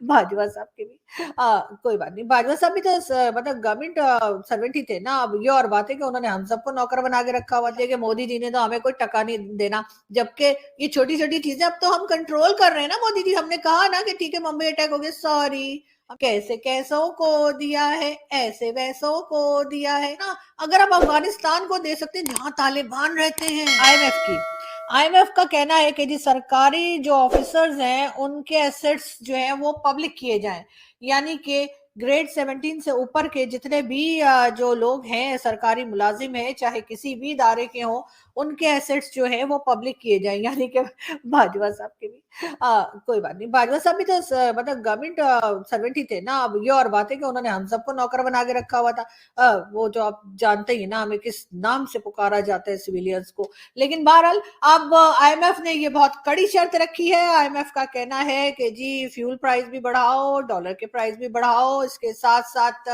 बाजवा साहब के भी कोई बात नहीं, बाजवा साहब भी तो मतलब गवर्नमेंट सर्वेंट ही थे ना। अब ये और बात है कि उन्होंने हम सबको नौकर बना के रखा हुआ था कि मोदी जी ने तो हमें कोई टका नहीं देना, जबकि ये छोटी छोटी चीजें अब तो हम कंट्रोल कर रहे हैं ना। मोदी जी, हमने कहा ना कि ठीक है मुंबई अटैक हो गया, सॉरी, कैसे कैसों को दिया है, ऐसे वैसों को दिया है ना। अगर आप अफगानिस्तान को दे सकते हैं जहां तालिबान रहते हैं। आईएमएफ का कहना है कि जी सरकारी जो ऑफिसर्स हैं उनके एसेट्स जो हैं वो पब्लिक किए जाएं, यानी कि ग्रेड 17 से ऊपर के जितने भी जो लोग हैं, सरकारी मुलाजिम है चाहे किसी भी इदारे के हों, उनके एसेट्स जो है वो पब्लिक किए जाएं, यानी कि बाजवा साहब के भी कोई बात नहीं, बाजवा साहब भी तो मतलब गवर्नमेंट सर्वेंट ही थे ना। अब ये और बात है कि उन्होंने हम सबको नौकर बना के रखा हुआ था। वो जो आप जानते ही ना हमें किस नाम से पुकारा जाता है सिविलियंस को। लेकिन बहरहाल अब आईएमएफ ने ये बहुत कड़ी शर्त रखी है। आईएमएफ का कहना है कि जी फ्यूल प्राइस भी बढ़ाओ, डॉलर के प्राइस भी बढ़ाओ, इसके साथ साथ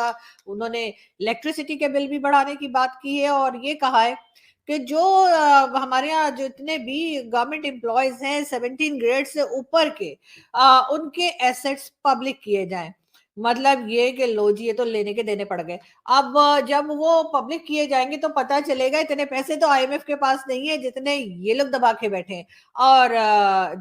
उन्होंने इलेक्ट्रिसिटी के बिल भी बढ़ाने की बात की है और ये कहा है कि जो हमारे यहाँ जितने भी गवर्नमेंट एम्प्लॉयज हैं 17 ग्रेड से ऊपर के, उनके एसेट्स पब्लिक किए जाएं। मतलब ये कि लो जी, ये तो लेने के देने पड़ गए। अब जब वो पब्लिक किए जाएंगे तो पता चलेगा इतने पैसे तो आईएमएफ के पास नहीं है जितने ये लोग दबा के बैठे हैं। और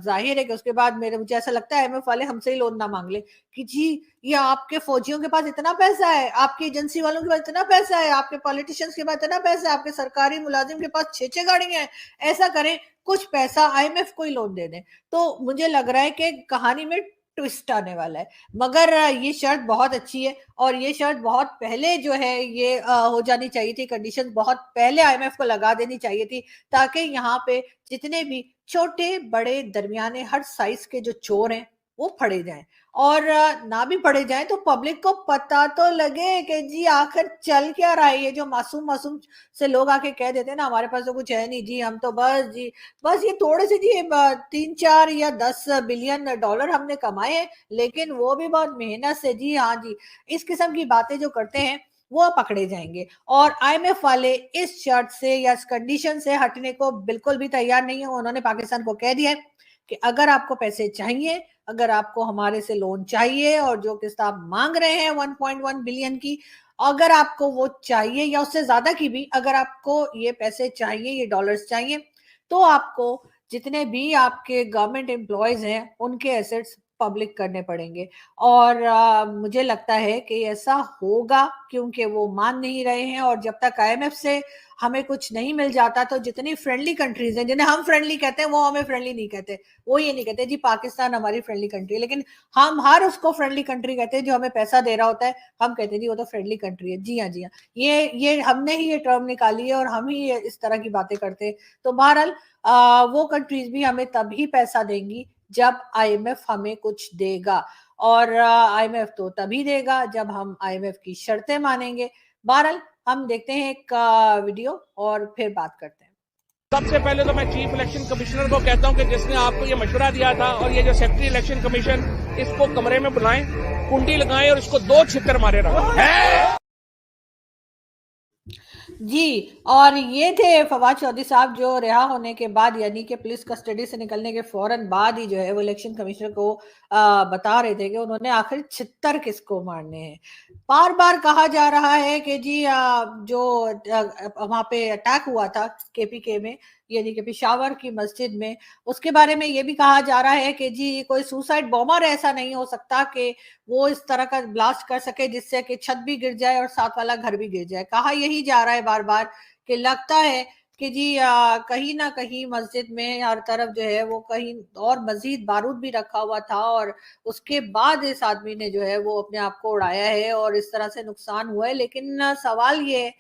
जाहिर है कि उसके बाद मेरे मुझे ऐसा लगता है आईएमएफ वाले हमसे ही लोन ना मांग ले कि जी ये आपके फौजियों के पास इतना पैसा है, आपकी एजेंसी वालों के पास इतना पैसा है, आपके पॉलिटिशियंस के पास इतना पैसा है, आपके सरकारी मुलाजिम के पास 6-6 गाड़ियां हैं, ऐसा करें कुछ पैसा आईएमएफ को ही लोन दे दें। तो मुझे लग रहा है कि कहानी में ट्विस्ट आने वाला है। मगर ये शर्त बहुत अच्छी है और ये शर्त बहुत पहले जो है ये हो जानी चाहिए थी, कंडीशन बहुत पहले आईएमएफ को लगा देनी चाहिए थी, ताकि यहाँ पे जितने भी छोटे बड़े दरमियाने हर साइज के जो चोर हैं वो फड़े जाएं, और ना भी पड़े जाएं तो पब्लिक को पता तो लगे कि जी आखिर चल क्या रहा है। ये जो मासूम मासूम से लोग आके कह देते हैं ना हमारे पास तो कुछ है नहीं जी, हम तो बस जी बस ये थोड़े से जी 3-4 या 10 बिलियन डॉलर हमने कमाए हैं, लेकिन वो भी बहुत मेहनत से जी, हाँ जी, इस किस्म की बातें जो करते हैं वो पकड़े जाएंगे। और आईएमएफ वाले इस शर्त से या इस कंडीशन से हटने को बिल्कुल भी तैयार नहीं है। उन्होंने पाकिस्तान को कह दिया है कि अगर आपको पैसे चाहिए, अगर आपको हमारे से लोन चाहिए और जो किस्त आप मांग रहे हैं 1.1 बिलियन की, अगर आपको वो चाहिए या उससे ज्यादा की भी, अगर आपको ये पैसे चाहिए, ये डॉलर्स चाहिए, तो आपको जितने भी आपके गवर्नमेंट एम्प्लॉयज हैं उनके एसेट्स पब्लिक करने पड़ेंगे। और मुझे लगता है कि ऐसा होगा क्योंकि वो मान नहीं रहे हैं। और जब तक आईएमएफ से हमें कुछ नहीं मिल जाता तो जितनी फ्रेंडली कंट्रीज हैं जिन्हें हम फ्रेंडली कहते हैं वो हमें फ्रेंडली नहीं कहते। वो ये नहीं कहते जी पाकिस्तान हमारी फ्रेंडली कंट्री है, लेकिन हम हर उसको फ्रेंडली कंट्री कहते हैं जो हमें पैसा दे रहा होता है। हम कहते हैं जी वो तो फ्रेंडली कंट्री है। जी हाँ, जी हाँ, ये हमने ही ये टर्म निकाली है और हम ही इस तरह की बातें करते हैं। तो बहरहाल वो कंट्रीज भी हमें तभी पैसा देंगी जब आईएमएफ हमें कुछ देगा, और आईएमएफ तो तभी देगा जब हम आईएमएफ की शर्तें मानेंगे। बहरहाल हम देखते हैं एक वीडियो और फिर बात करते हैं। सबसे पहले तो मैं चीफ इलेक्शन कमिश्नर को कहता हूं कि जिसने आपको ये मशवरा दिया था और ये जो सेक्रेटरी इलेक्शन कमीशन, इसको कमरे में बुलाएं, कुंडी लगाएं और इसको 2 छिक्कर मारे रखें। जी, और ये थे फवाद चौधरी साहब जो रिहा होने के बाद, यानी कि पुलिस कस्टडी से निकलने के फौरन बाद ही जो है वो इलेक्शन कमिश्नर को बता रहे थे कि उन्होंने आखिर 76 किसको मारने हैं। बार बार कहा जा रहा है कि जी जो वहां पे अटैक हुआ था केपीके में, यानी कि पेशावर की मस्जिद में, उसके बारे में ये भी कहा जा रहा है कि जी कोई सुसाइड बॉम्बर ऐसा नहीं हो सकता कि वो इस तरह का ब्लास्ट कर सके जिससे कि छत भी गिर जाए और साथ वाला घर भी गिर जाए। कहा यही जा रहा है बार बार कि लगता है कि जी कहीं ना कहीं मस्जिद में हर तरफ जो है वो कहीं और मजीद बारूद भी रखा हुआ था, और उसके बाद इस आदमी ने जो है वो अपने आप को उड़ाया है और इस तरह से नुकसान हुआ है। लेकिन सवाल ये है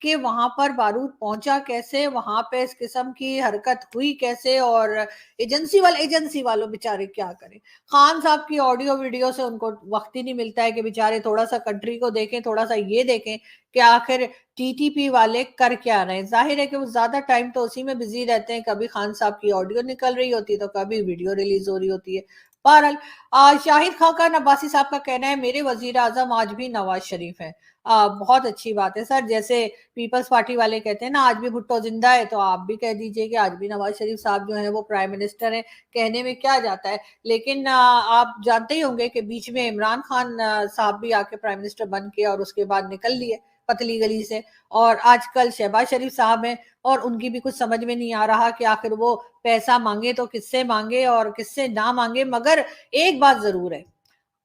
कि वहां पर बारूद पहुंचा कैसे, वहां पे इस किस्म की हरकत हुई कैसे, और एजेंसी वालों बेचारे क्या करें। खान साहब की ऑडियो वीडियो से उनको वक्त ही नहीं मिलता है कि बेचारे थोड़ा सा कंट्री को देखें, थोड़ा सा ये देखें कि आखिर टीटीपी वाले कर क्या रहे हैं। जाहिर है कि वो ज्यादा टाइम तो उसी में बिजी रहते हैं, कभी खान साहब की ऑडियो निकल रही होती है तो कभी वीडियो रिलीज हो रही होती है। बहरहाल शाहिद खाकान अब्बासी साहब का कहना है मेरे वजीर आजम आज भी नवाज शरीफ है। बहुत अच्छी बात है सर। जैसे पीपल्स पार्टी वाले कहते हैं ना आज भी भुट्टो जिंदा है, तो आप भी कह दीजिए कि आज भी नवाज शरीफ साहब जो है वो प्राइम मिनिस्टर है। कहने में क्या जाता है, लेकिन आप जानते ही होंगे कि बीच में इमरान खान साहब भी आके प्राइम मिनिस्टर बन के और उसके बाद निकल लिए पतली गली से, और आजकल शहबाज शरीफ साहब हैं और उनकी भी कुछ समझ में नहीं आ रहा कि आखिर वो पैसा मांगे तो किससे मांगे और किससे ना मांगे। मगर एक बात जरूर है,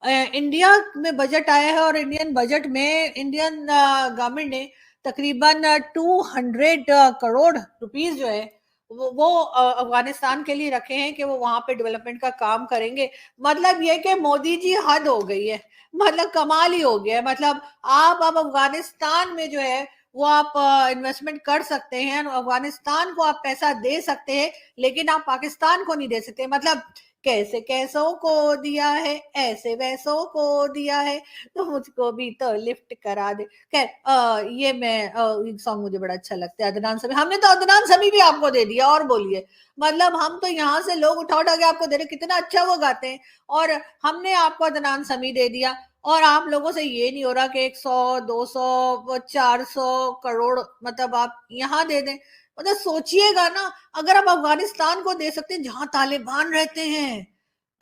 इंडिया में बजट आया है और इंडियन बजट में इंडियन गवर्नमेंट ने तकरीबन 200 करोड़ रुपीस जो है वो अफगानिस्तान के लिए रखे हैं कि वो वहां पे डेवलपमेंट का काम करेंगे। मतलब ये कि मोदी जी हद हो गई है, मतलब कमाल ही हो गया है। मतलब आप अब अफगानिस्तान में जो है वो आप इन्वेस्टमेंट कर सकते हैं, अफगानिस्तान को आप पैसा दे सकते हैं, लेकिन आप पाकिस्तान को नहीं दे सकते। मतलब कैसे कैसों को दिया है, ऐसे वैसों को दिया है, तो मुझको भी तो लिफ्ट करा दे। खैर ये सॉन्ग मुझे बड़ा अच्छा लगता है, अदनान समी। हमने तो अदनान समी भी आपको दे दिया, और बोलिए। मतलब हम तो यहाँ से लोग उठा उठा के आपको दे रहे, कितना अच्छा वो गाते हैं, और हमने आपको अदनान समी दे दिया। और आप लोगों से ये नहीं हो रहा कि 100 200 400 करोड़ मतलब आप यहाँ दे दें। मतलब सोचिएगा ना, अगर आप अफगानिस्तान को दे सकते हैं जहां तालिबान रहते हैं।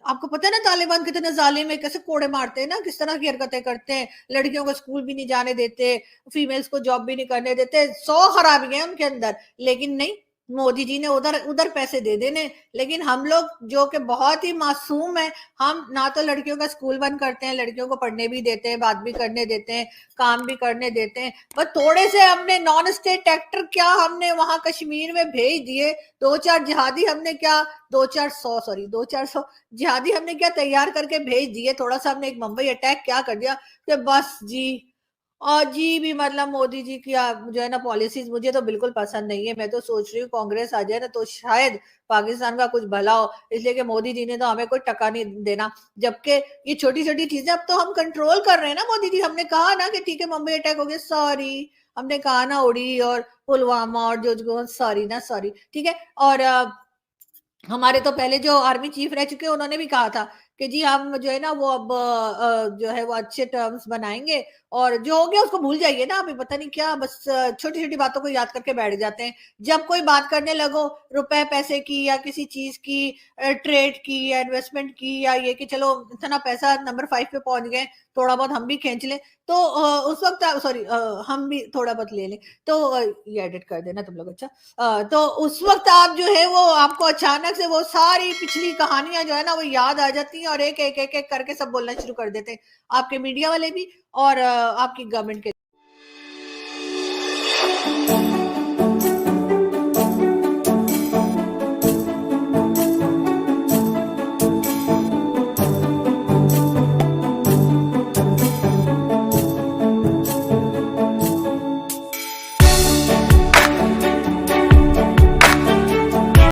आपको पता है ना तालिबान कितने जालिम है, कैसे कोड़े मारते हैं ना, किस तरह की हरकतें करते हैं, लड़कियों को स्कूल भी नहीं जाने देते, फीमेल्स को जॉब भी नहीं करने देते, 100 खराबियां हैं उनके अंदर। लेकिन नहीं, मोदी जी ने उधर उधर पैसे दे देने। लेकिन हम लोग जो कि बहुत ही मासूम है, हम ना तो लड़कियों का स्कूल बंद करते हैं, लड़कियों को पढ़ने भी देते हैं, बात भी करने देते हैं, काम भी करने देते हैं। बस थोड़े से हमने नॉन स्टेट एक्टर क्या हमने वहां कश्मीर में भेज दिए, 2-4 जिहादी हमने क्या, 2-4 सौ जिहादी हमने क्या तैयार करके भेज दिए, थोड़ा सा हमने एक मुंबई अटैक क्या कर दिया कि बस जी। और जी भी मतलब मोदी जी की जो है ना पॉलिसीज मुझे तो बिल्कुल पसंद नहीं है। मैं तो सोच रही हूँ कांग्रेस आ जाए ना तो शायद पाकिस्तान का कुछ भला हो, इसलिए कि मोदी जी ने तो हमें कोई टका नहीं देना। जबकि ये छोटी छोटी चीजें अब तो हम कंट्रोल कर रहे हैं ना मोदी जी। हमने कहा ना कि ठीक है मुंबई अटैक हो गया, सॉरी। हमने कहा ना उड़ी और पुलवामा और जो सॉरी ना, सॉरी ठीक है। और हमारे तो पहले जो आर्मी चीफ रह चुके हैं उन्होंने भी कहा था कि जी हम जो है ना वो अब जो है वो अच्छे टर्म्स बनाएंगे, और जो हो गया उसको भूल जाइए ना। अभी पता नहीं क्या बस छोटी छोटी बातों को याद करके बैठ जाते हैं। जब कोई बात करने लगो रुपए पैसे की या किसी चीज की, ट्रेड की या इन्वेस्टमेंट की, या ये कि चलो इतना पैसा नंबर 5 पे पहुंच गए, थोड़ा बहुत हम भी खींच लें, तो उस वक्त सॉरी हम भी थोड़ा बहुत ले लें, तो ये एडिट कर देना तुम लोग। अच्छा तो उस वक्त आप जो है वो आपको अचानक से वो सारी पिछली कहानियां जो है ना वो याद आ जाती हैं, और एक एक एक एक करके सब बोलना शुरू कर देते हैं, आपके मीडिया वाले भी और आपकी गवर्नमेंट के